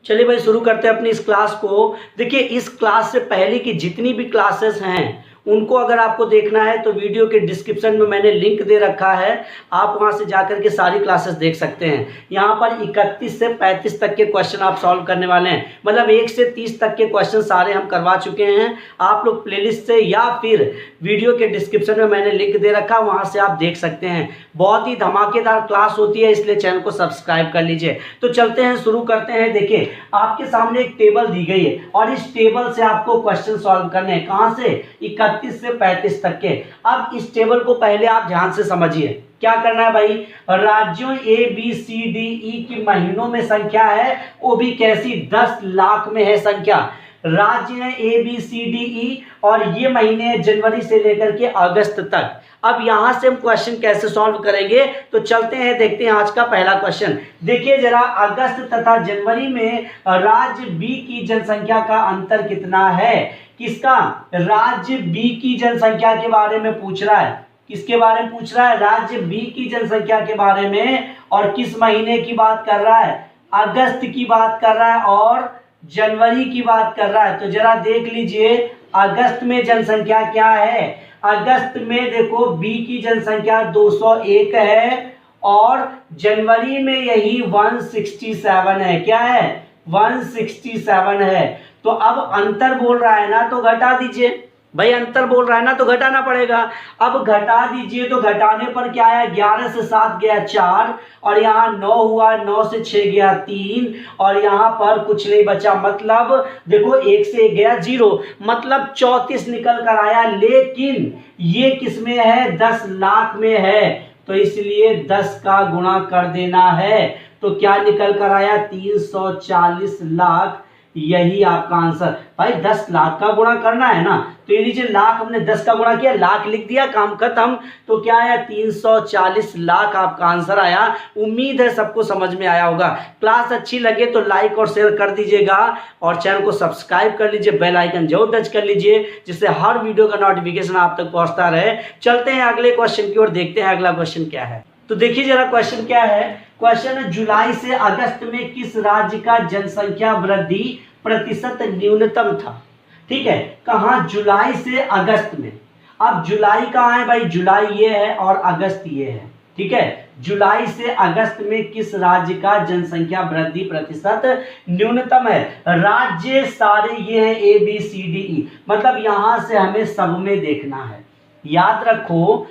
चलिए भाई शुरू करते हैं अपनी इस क्लास को। देखिए इस क्लास से पहले की जितनी भी क्लासेस हैं उनको अगर आपको देखना है तो वीडियो के डिस्क्रिप्शन में मैंने लिंक दे रखा है, आप वहां से जाकर के सारी क्लासेस देख सकते हैं। यहाँ पर 31 से 35 तक के क्वेश्चन आप सॉल्व करने वाले हैं, मतलब 1 से 30 तक के क्वेश्चन सारे हम करवा चुके हैं। आप लोग प्लेलिस्ट से या फिर वीडियो के डिस्क्रिप्शन में मैंने लिंक दे रखा, वहां से आप देख सकते हैं। बहुत ही धमाकेदार क्लास होती है, इसलिए चैनल को सब्सक्राइब कर लीजिए। तो चलते हैं, शुरू करते हैं। देखिए आपके सामने एक टेबल दी गई है और इस टेबल से आपको क्वेश्चन सॉल्व करने हैं। कहां से? 31 से 35 तक के। अब इस टेबल को पहले आप ध्यान से समझिए। क्या करना है भाई? राज्यों ABCDE की महीनों में संख्या है, वो भी कैसी? 10 लाख में है संख्या। राज्य है ABCDE और ये महीने हैं जनवरी से लेकर के अगस्त तक। अब यहां से हम क्वेश्चन कैसे सॉल्व करेंगे, तो चलते हैं, देखते हैं आज का पहला क्वेश्चन। देखिए जरा, अगस्त तथा जनवरी में राज्य बी की जनसंख्या का अंतर कितना है? किसका? राज्य बी की जनसंख्या के बारे में पूछ रहा है। किसके बारे में पूछ रहा है? राज्य बी की जनसंख्या के बारे में। और किस महीने की बात कर रहा है? अगस्त की बात कर रहा है और जनवरी की बात कर रहा है। तो जरा देख लीजिए, अगस्त में जनसंख्या क्या है? अगस्त में देखो बी की जनसंख्या 201 है और जनवरी में यही 167 है। क्या है? 167 है। तो अब अंतर बोल रहा है ना, तो घटा दीजिए भाई। अंतर बोल रहा है ना तो घटाना पड़ेगा। अब घटा दीजिए, तो घटाने पर क्या है? 11 से 7 गया 4 और यहाँ 9 हुआ, 9 से 6 गया 3 और यहाँ पर कुछ नहीं बचा। मतलब देखो 1 से 1 गया 0, मतलब 34 निकल कर आया। लेकिन ये किस में है? 10 लाख में है, तो इसलिए 10 का गुणा कर देना है। तो क्या निकल कर आया? 340 लाख। यही आपका आंसर। भाई 10 लाख का गुणा करना है ना, तो ये लीजिए, लाख हमने 10 का गुणा किया, लाख लिख दिया, काम खत्म। तो क्या आया? 340 लाख आपका आंसर आया। उम्मीद है सबको समझ में आया होगा। क्लास अच्छी लगे तो लाइक और शेयर कर दीजिएगा और चैनल को सब्सक्राइब कर लीजिए, बेल आइकन जरूर टच कर लीजिए, जिससे हर वीडियो का नोटिफिकेशन आप तक पहुंचता रहे। चलते हैं अगले क्वेश्चन की ओर, देखते हैं अगला क्वेश्चन क्या है। तो देखिए जरा क्वेश्चन क्या है। क्वेश्चन है, जुलाई से अगस्त में किस राज्य का जनसंख्या वृद्धि प्रतिशत न्यूनतम था? ठीक है, कहा? जुलाई से अगस्त में। अब जुलाई कहाँ है भाई? जुलाई ये है और अगस्त ये है। ठीक है, जुलाई से अगस्त में किस राज्य का जनसंख्या वृद्धि प्रतिशत न्यूनतम है? राज्य सारे ये है ABCDE, मतलब यहां से हमें सब में देखना है। याद रखो,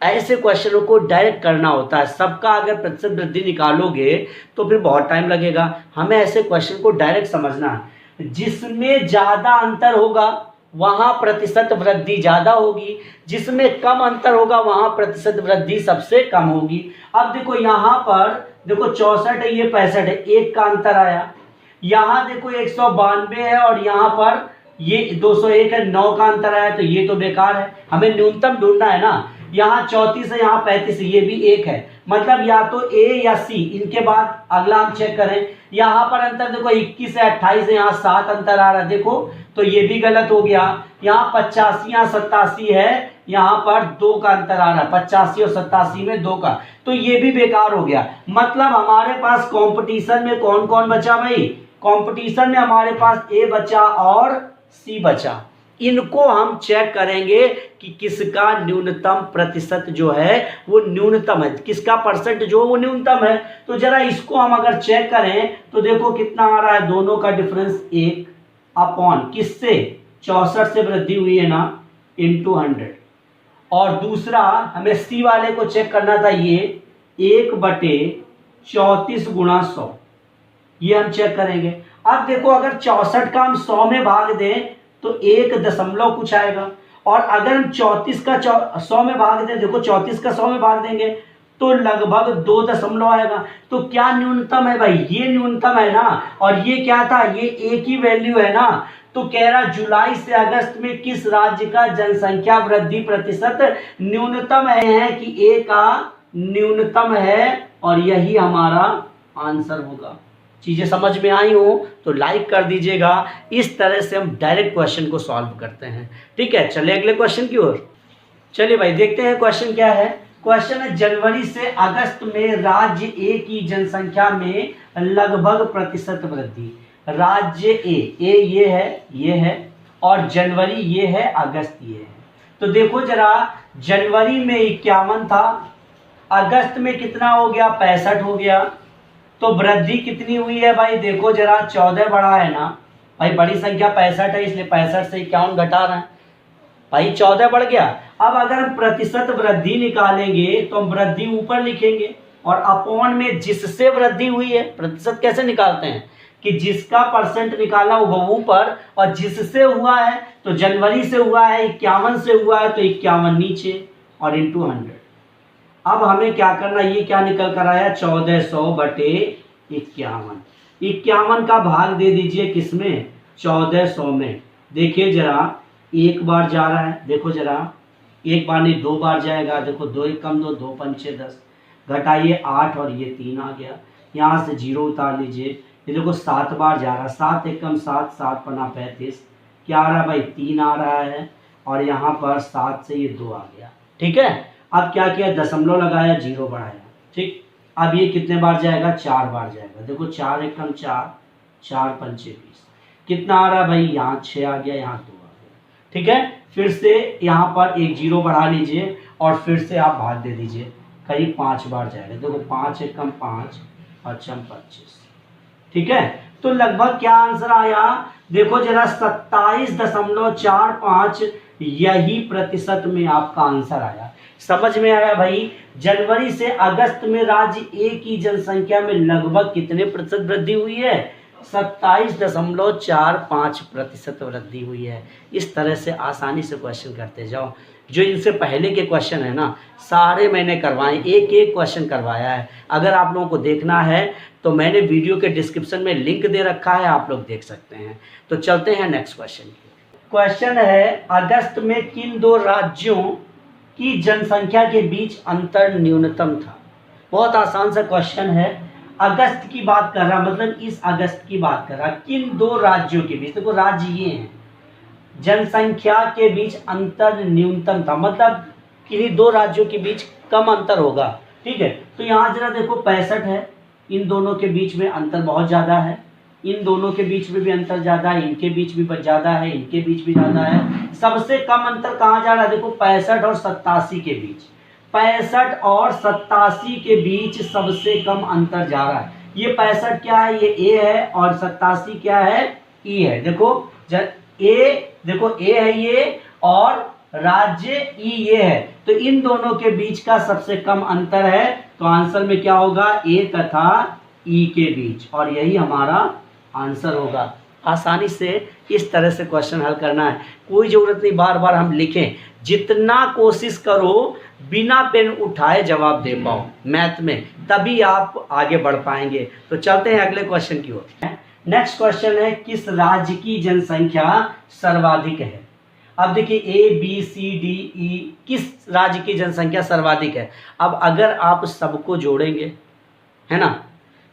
ऐसे क्वेश्चनों को डायरेक्ट करना होता है। सबका अगर प्रतिशत वृद्धि निकालोगे तो फिर बहुत टाइम लगेगा। हमें ऐसे क्वेश्चन को डायरेक्ट समझना है। जिसमें ज्यादा अंतर होगा वहां प्रतिशत वृद्धि ज्यादा होगी, जिसमें कम अंतर होगा वहां प्रतिशत वृद्धि सबसे कम होगी। अब देखो यहाँ पर देखो 64 है, ये 65 है, 1 का अंतर आया। यहाँ देखो 192 है और यहाँ पर ये 201 है, 9 का अंतर आया, तो ये तो बेकार है। हमें न्यूनतम ढूंढना है ना। यहाँ 34 है, यहाँ 35 है, ये भी 1 है। मतलब या तो A या C। इनके बाद अगला हम चेक करें। यहाँ पर अंतर देखो 21 है, 28 है, यहाँ 7 अंतर आ रहा है। देखो तो ये भी गलत हो गया। यहाँ 85 यहाँ 87 है, यहाँ पर 2 का अंतर आ रहा है। 85 और 87 में 2 का, तो ये भी बेकार हो गया। मतलब हमारे पास कंपटीशन में कौन कौन बचा भाई? कंपटीशन में हमारे पास A बचा और C बचा। इनको हम चेक करेंगे कि किसका न्यूनतम प्रतिशत जो है वो न्यूनतम है, किसका परसेंट जो वो न्यूनतम है। तो जरा इसको हम अगर चेक करें तो देखो कितना आ रहा है, दोनों का डिफरेंस 1 अपॉन किससे? 64 से वृद्धि हुई है ना, इंटू 100। और दूसरा हमें C वाले को चेक करना था, ये 1/34 गुणा 100, ये हम चेक करेंगे। अब देखो अगर 64 का हम 100 में भाग दें तो 1 दशमलव कुछ आएगा, और अगर हम 34 का 100 में भाग दें, देखो 34 का 100 में भाग देंगे तो लगभग 2 दशमलव आएगा। तो क्या न्यूनतम है भाई? ये न्यूनतम है ना, और ये क्या था? ये एक ही वैल्यू है ना। तो कह रहा जुलाई से अगस्त में किस राज्य का जनसंख्या वृद्धि प्रतिशत न्यूनतम है कि A का न्यूनतम है, और यही हमारा आंसर होगा। चीजें समझ में आई हो तो लाइक कर दीजिएगा। इस तरह से हम डायरेक्ट क्वेश्चन को सॉल्व करते हैं। ठीक है, चलिए अगले क्वेश्चन की ओर। चलिए भाई देखते हैं क्वेश्चन क्या है। क्वेश्चन है, जनवरी से अगस्त में राज्य A की जनसंख्या में लगभग प्रतिशत वृद्धि। राज्य ए ये है और जनवरी ये है, अगस्त ये है। तो देखो जरा, जनवरी में 51 था, अगस्त में कितना हो गया, 65 हो गया। तो वृद्धि कितनी हुई है भाई, देखो जरा 14 बढ़ा है ना भाई, बड़ी संख्या 65 है इसलिए 65 से 51 घटा रहे हैं भाई, 14 बढ़ गया। अब अगर हम प्रतिशत वृद्धि निकालेंगे तो हम वृद्धि ऊपर लिखेंगे और अपॉन में जिससे वृद्धि हुई है, प्रतिशत कैसे निकालते हैं कि जिसका परसेंट निकाला वो ऊपर और जिससे हुआ है, तो जनवरी से हुआ है 51 से हुआ है तो 51 नीचे और इंटू 100। अब हमें क्या करना, ये क्या निकल कर आया 1400 बटे 51। 51 का भाग दे दीजिए किसमें, 1400 में। देखिए जरा, एक बार जा रहा है, देखो जरा, एक बार नहीं 2 बार जाएगा, देखो 2 एक कम 2, 2 पंचे 10, घटाइए 8 और ये 3 आ गया, यहाँ से 0 उतार लीजिए। ये देखो 7 बार जा रहा है, 7 एक कम 7, 7 पन्ना 35, क्या आ रहा है भाई 3 आ रहा है और यहाँ पर 7 से ये 2 आ गया। ठीक है, अब क्या किया, दशमलव लगाया, 0 बढ़ाया। ठीक, अब ये कितने बार जाएगा, 4 बार जाएगा। देखो 4 एक कम 4, 4 पंचे 20, कितना आ रहा है भाई, यहाँ 6 आ गया, यहाँ 2 आ गया। ठीक है, फिर से यहाँ पर एक 0 बढ़ा लीजिए और फिर से आप भाग दे दीजिए, करीब 5 बार जाएगा। देखो 5 एक कम 5 और 25। ठीक है, तो लगभग क्या आंसर आया, देखो जरा 27.45 यही प्रतिशत में आपका आंसर आया। समझ में आया भाई, जनवरी से अगस्त में राज्य ए की जनसंख्या में लगभग कितने प्रतिशत वृद्धि हुई है, 27.45% वृद्धि हुई है। इस तरह से आसानी से क्वेश्चन करते जाओ। जो इनसे पहले के क्वेश्चन है ना, सारे मैंने करवाए, एक एक क्वेश्चन करवाया है। अगर आप लोगों को देखना है तो मैंने वीडियो के डिस्क्रिप्शन में लिंक दे रखा है, आप लोग देख सकते हैं। तो चलते हैं नेक्स्ट क्वेश्चन। क्वेश्चन है, अगस्त में किन 2 राज्यों की जनसंख्या के बीच अंतर न्यूनतम था। बहुत आसान सा क्वेश्चन है, अगस्त की बात कर रहा, मतलब इस अगस्त की बात कर रहा, किन 2 राज्यों के बीच, देखो राज्य ये हैं, जनसंख्या के बीच अंतर न्यूनतम था, मतलब किन्हीं 2 राज्यों के बीच कम अंतर होगा। ठीक है, तो यहाँ जरा देखो 65 है, इन दोनों के बीच में अंतर बहुत ज़्यादा है, इन दोनों के बीच में भी अंतर ज़्यादा है, इनके बीच भी ज़्यादा है, इनके बीच भी ज़्यादा है। सबसे कम अंतर कहाँ जा रहा है, देखो 65 और 87 के बीच, 65 और 87 के बीच सबसे कम अंतर जा रहा है। ये 65 क्या है, ये ए है और 87 क्या है, ई है। देखो ए, देखो ए है ये और राज्य ई ये है, तो इन दोनों के बीच का सबसे कम अंतर है, तो आंसर में क्या होगा, ए तथा ई के बीच, और यही हमारा आंसर होगा। आसानी से इस तरह से क्वेश्चन हल करना है, कोई ज़रूरत नहीं बार बार हम लिखें, जितना कोशिश करो बिना पेन उठाए जवाब दे पाओ मैथ में, तभी आप आगे बढ़ पाएंगे। तो चलते हैं अगले क्वेश्चन की ओर। नेक्स्ट क्वेश्चन है, किस राज्य की जनसंख्या सर्वाधिक है। अब देखिए A B C D E, किस राज्य की जनसंख्या सर्वाधिक है। अब अगर आप सबको जोड़ेंगे, है ना,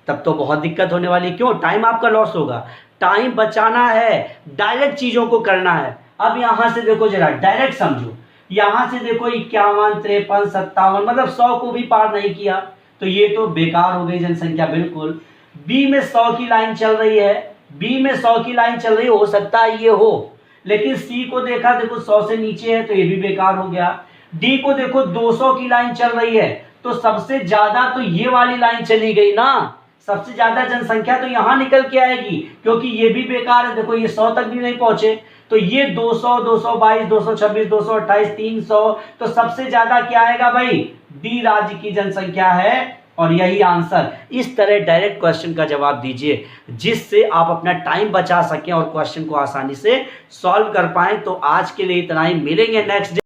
तब तो बहुत दिक्कत होने वाली है। क्यों, टाइम आपका लॉस होगा, टाइम बचाना है, डायरेक्ट चीज़ों को करना है। अब यहाँ से देखो जरा, डायरेक्ट समझो, यहाँ से देखो 51, 53, 57, मतलब 100 को भी पार नहीं किया, तो ये तो बेकार हो गई जनसंख्या बिल्कुल। बी में 100 की लाइन चल रही है, बी में 100 की लाइन चल रही है, हो सकता है ये हो, लेकिन सी को देखा, देखो 100 से नीचे है तो ये भी बेकार हो गया। डी को देखो 200 की लाइन चल रही है, तो सबसे ज्यादा तो ये वाली लाइन चली गई ना, सबसे ज्यादा जनसंख्या तो यहाँ निकल के आएगी, क्योंकि ये भी बेकार है, देखो ये 100 तक भी नहीं पहुंचे, तो ये 200, 222, 226, 228, 300, तो सबसे ज्यादा क्या आएगा भाई, डी राज्य की जनसंख्या है, और यही आंसर। इस तरह डायरेक्ट क्वेश्चन का जवाब दीजिए, जिससे आप अपना टाइम बचा सकें और क्वेश्चन को आसानी से सॉल्व कर पाएं। तो आज के लिए इतना ही, मिलेंगे नेक्स्ट डे।